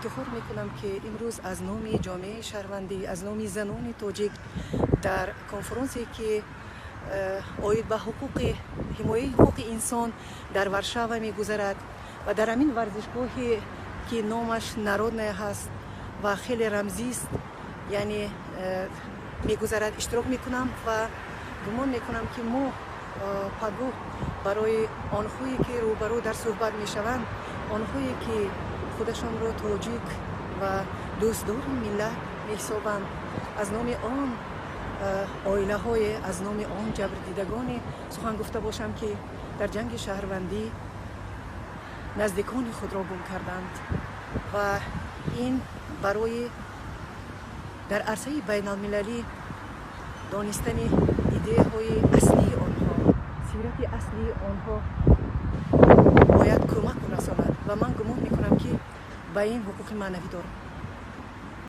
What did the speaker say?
افتخار میکنم که امروز از نام جامعه شهروندی، از نام زنان تاجیک در کنفرانسی که اوید به حمایه حقوق انسان در ورشاو میگذرد و در همین ورزشگاهی که نامش نارودنای هست و خیلی رمزی است، یعنی میگذرد، اشتراک میکنم و گمان میکنم که ما پگاه برای آنهایی که روبرو در صحبت میشوند، آنهایی که خودشان را تاجیک و دوستدار ملت میحسابند، از نام آن عائله های، از نام آن جبردیدگان سخن گفته باشم که در جنگ شهروندی نزدیکان خود را گم کردند و این برای در عرصه بین المللی دانستن ایده های اصلی آنها، سیرت اصلی آنها باید کمک رساند و من گمان میکنم که به این حقوق معنوی دارم.